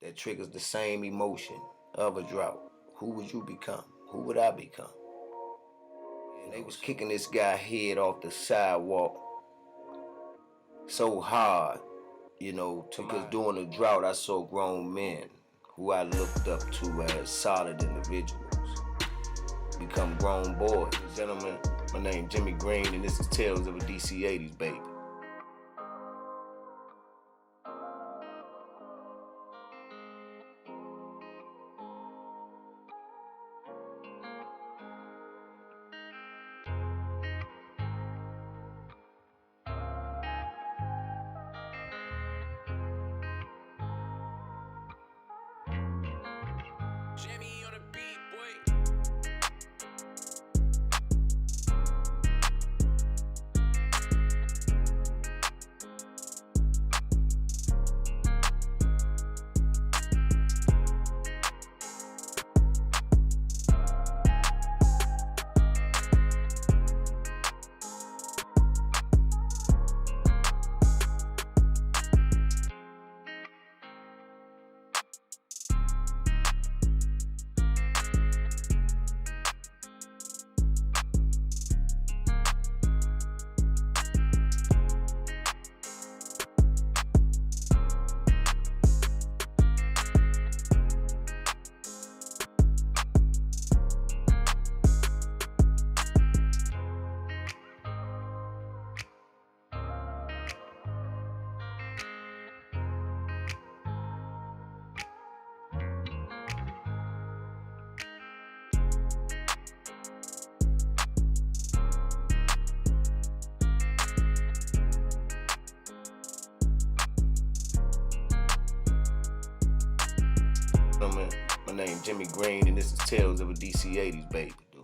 that triggers the same emotion of a drought, who would you become? Who would I become? And they was kicking this guy head off the sidewalk so hard, because during the drought I saw grown men who I looked up to as solid individuals become grown boys. Gentlemen, my name Jimmy Green, and this is Tales of a DC 80's baby. Jamie on the beat, boy. My name Jimmy Green, and this is Tales of a DC 80's baby, dude.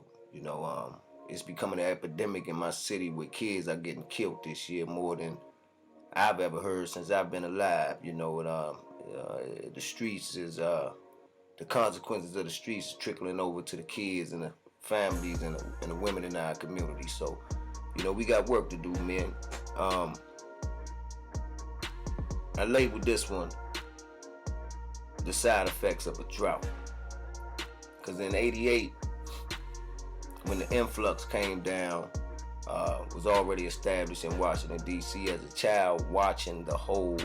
It's becoming an epidemic in my city where kids are getting killed this year more than I've ever heard since I've been alive. The streets is the consequences of the streets is trickling over to the kids and the families and the women in our community. So, we got work to do, man. I labeled this one the side effects of a drought. Because in '88, when the influx came down, was already established in Washington, D.C. as a child, watching the whole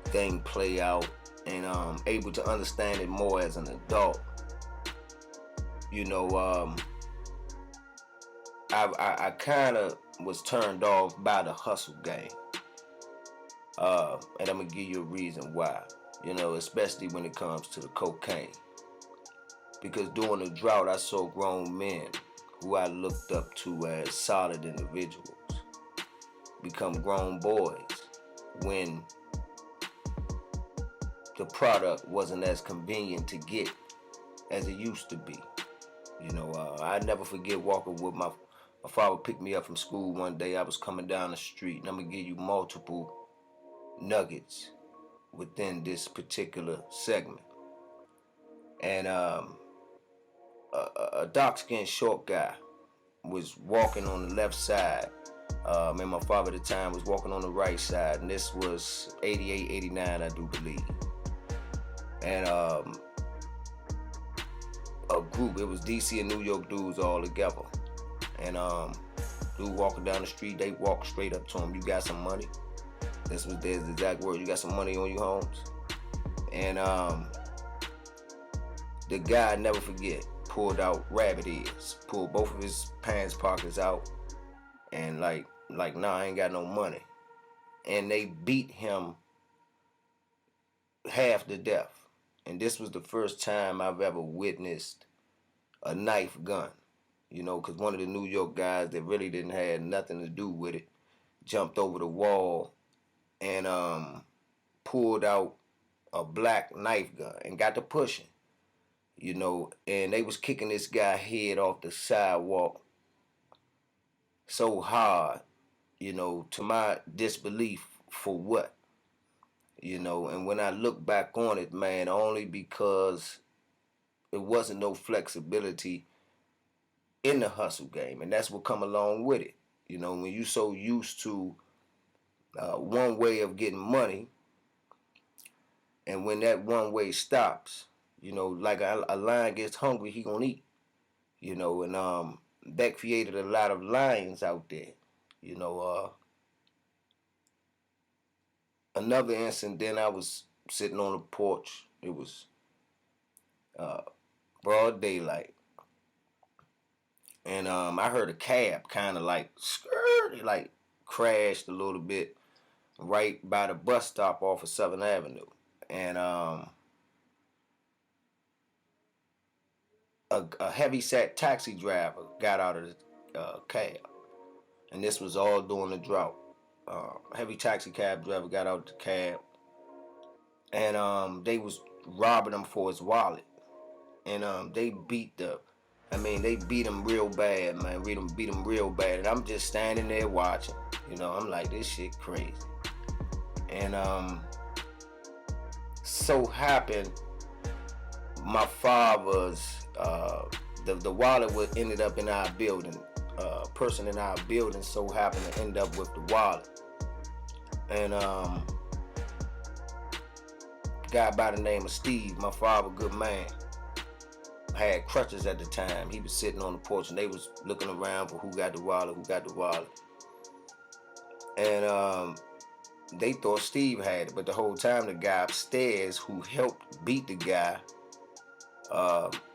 thing play out and able to understand it more as an adult. I kind of was turned off by the hustle game. And I'm going to give you a reason why. Especially when it comes to the cocaine. Because during the drought, I saw grown men who I looked up to as solid individuals become grown boys when the product wasn't as convenient to get as it used to be. I never forget walking with my father picked me up from school one day. I was coming down the street, and I'm going to give you multiple nuggets within this particular segment. And a dark-skinned short guy was walking on the left side, and my father at the time was walking on the right side, and this was 88, 89, I do believe. And a group, it was DC and New York dudes all together. And dude walking down the street, they walked straight up to him. "You got some money?" This was their exact word. "You got some money on you, Holmes?" And the guy, I never forget, pulled out rabbit ears, pulled both of his pants pockets out, and like, nah, I ain't got no money. And they beat him half to death. And this was the first time I've ever witnessed a knife gun. Because one of the New York guys that really didn't have nothing to do with it jumped over the wall and pulled out a black knife gun and got to pushing. And they was kicking this guy head off the sidewalk so hard, to my disbelief for what? And when I look back on it, man, only because it wasn't no flexibility in the hustle game, and that's what come along with it. When you so used to one way of getting money, And when that one way stops, like a lion gets hungry, he gonna eat. And that created a lot of lions out there. You know, another incident. Then I was sitting on the porch. It was uh, broad daylight, and I heard a cab kind of like skirt, it like crashed a little bit right by the bus stop off of Southern Avenue, and a heavy set taxi driver got out of the cab, and this was all during the drought. Heavy taxi cab driver got out of the cab, and they was robbing him for his wallet, and they beat him real bad, man. Beat him real bad, and I'm just standing there watching. I'm like, this shit crazy, and so happened my father's the wallet ended up in our building. Person in our building so happened to end up with the wallet, and guy by the name of Steve, my father, good man, had crutches at the time. He was sitting on the porch and they was looking around for who got the wallet, and they thought Steve had it, but the whole time the guy upstairs who helped beat the guy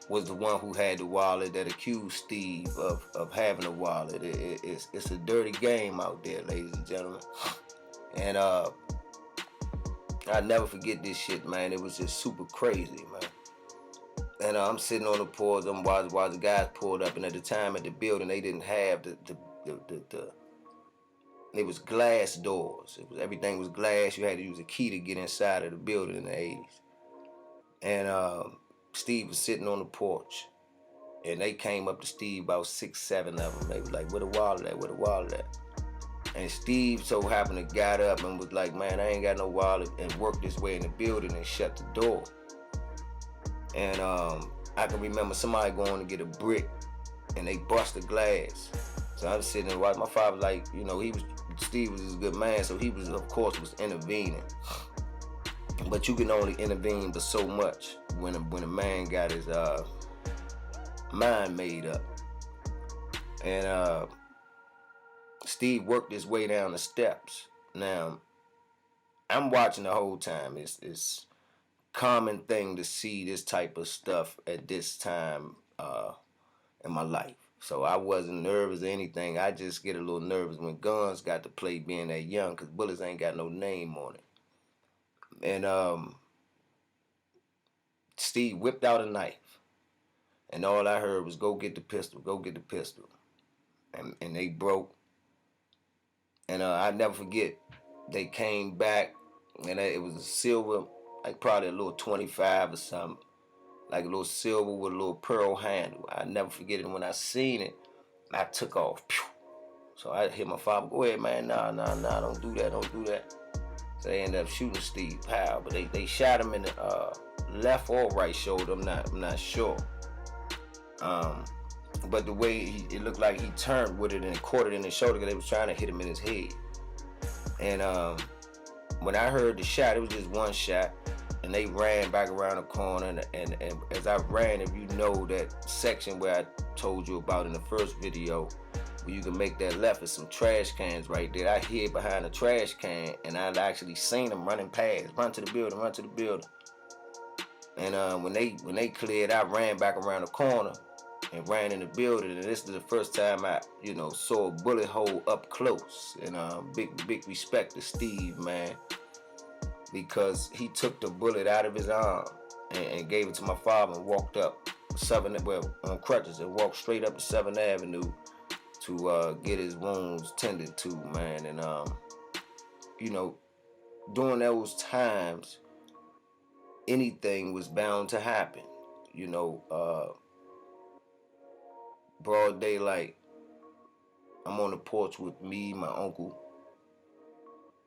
was the one who had the wallet that accused Steve of having the wallet. It's a dirty game out there, ladies and gentlemen. And I'll never forget this shit, man. It was just super crazy, man. And I'm sitting on the porch, while the guys pulled up, and at the time at the building, they didn't have it was glass doors. Everything was glass. You had to use a key to get inside of the building in the 80s. And Steve was sitting on the porch, and they came up to Steve, about 6, 7 of them. They was like, where the wallet at? And Steve so happened to got up and was like, man, I ain't got no wallet, and worked his way in the building and shut the door. And I can remember somebody going to get a brick, and they bust the glass. So I'm sitting there watching. My father, like, Steve was a good man, so he was, of course, intervening. But you can only intervene but so much when a man got his mind made up. And Steve worked his way down the steps. Now, I'm watching the whole time. It's common thing to see this type of stuff at this time in my life. So I wasn't nervous or anything. I just get a little nervous when guns got to play being that young, because bullets ain't got no name on it. And Steve whipped out a knife, and all I heard was, go get the pistol. And they broke. And I never forget, they came back, and it was a silver, like probably a little 25 or something, like a little silver with a little pearl handle. I never forget it. When I seen it, I took off. So I hit my father, go ahead, man, nah, don't do that. So they ended up shooting Steve Powell, but they shot him in the left or right shoulder, I'm not sure. But the way it looked like he turned with it and caught it in his shoulder, because they was trying to hit him in his head. And when I heard the shot, it was just one shot, and they ran back around the corner. And as I ran, if you know that section where I told you about in the first video, where you can make that left, is some trash cans right there. I hid behind the trash can, and I'd actually seen them running past, run to the building. And when they cleared, I ran back around the corner and ran in the building. And this is the first time I, saw a bullet hole up close. And big respect to Steve, man, because he took the bullet out of his arm and gave it to my father and walked up on crutches, and walked straight up to 7th Avenue to get his wounds tended to, man. And during those times, anything was bound to happen. Broad daylight, I'm on the porch with me, my uncle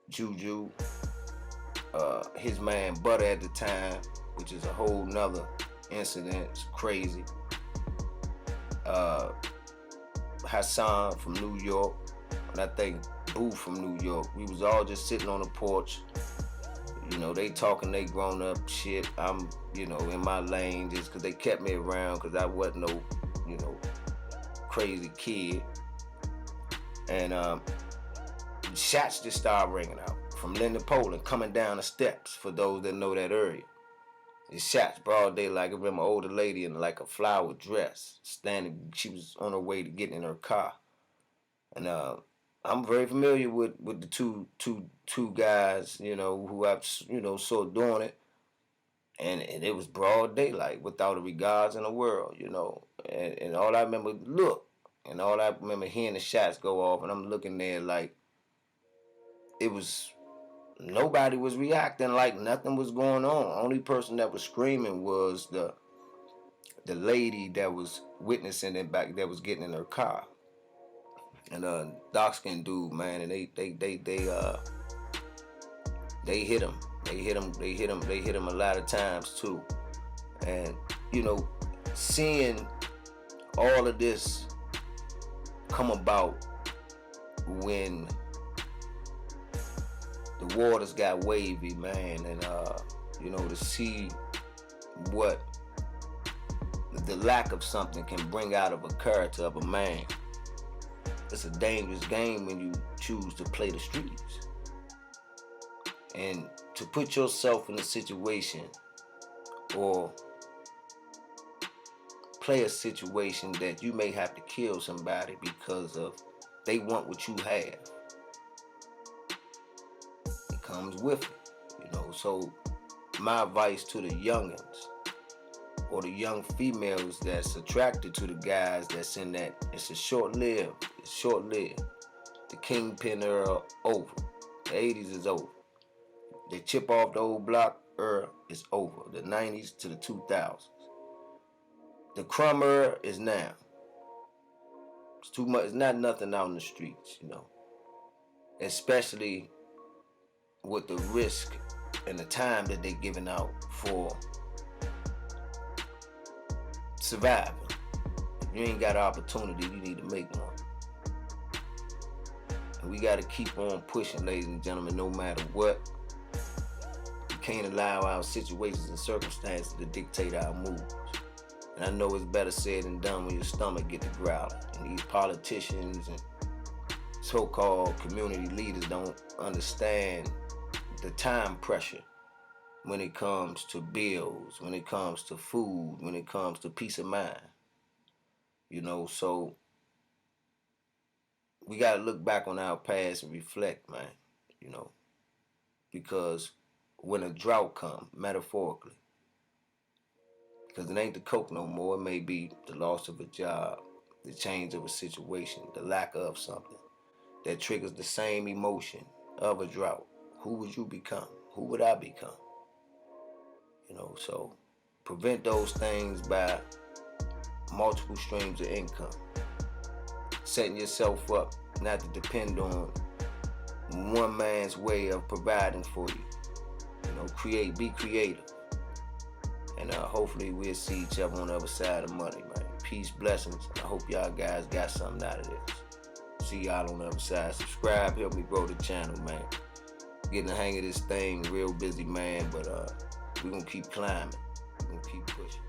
Juju, his man Butter at the time, which is a whole nother incident. It's crazy. Hassan from New York, and I think Boo from New York. We was all just sitting on the porch, You know, they talking they grown up shit. I'm, in my lane just because they kept me around because I wasn't no, crazy kid. And shots just started ringing out from Linda Poland coming down the steps. For those that know that area, the shots broad daylight. I remember an older lady in like a flower dress standing. She was on her way to get in her car, and I'm very familiar with the two guys, who I saw doing it, and it was broad daylight without a regards in the world, and all I remember and all I remember hearing the shots go off, and I'm looking there like it was nobody was reacting, like nothing was going on. Only person that was screaming was the lady that was witnessing it back, that was getting in her car, and dark skinned dude, man, and they hit him. They hit him a lot of times too. And seeing all of this come about when the waters got wavy, man, and to see what the lack of something can bring out of a character of a man. It's a dangerous game when you choose to play the streets. And to put yourself in a situation or play a situation that you may have to kill somebody because of they want what you have. It comes with it, So my advice to the youngins or the young females that's attracted to the guys that's in that, it's short-lived. The Kingpin era over. The 80's is over. They chip off the old block era is over. The 90s to the 2000s. The crumb era is now. It's too much. It's not nothing out in the streets, Especially with the risk and the time that they're giving out for surviving. If you ain't got an opportunity, you need to make one. And we got to keep on pushing, ladies and gentlemen, no matter what. We can't allow our situations and circumstances to dictate our moves. And I know it's better said than done when your stomach get to growling. And these politicians and so-called community leaders don't understand the time pressure when it comes to bills, when it comes to food, when it comes to peace of mind. So we got to look back on our past and reflect, man, because when a drought comes, metaphorically, because it ain't the coke no more, it may be the loss of a job, the change of a situation, the lack of something that triggers the same emotion of a drought. Who would you become? Who would I become? So prevent those things by multiple streams of income. Setting yourself up not to depend on one man's way of providing for you. Be creative. And hopefully we'll see each other on the other side of money, man. Peace, blessings. I hope y'all guys got something out of this. See y'all on the other side. Subscribe, help me grow the channel, man. Getting the hang of this thing, real busy, man, but we're gonna keep climbing. We're gonna keep pushing.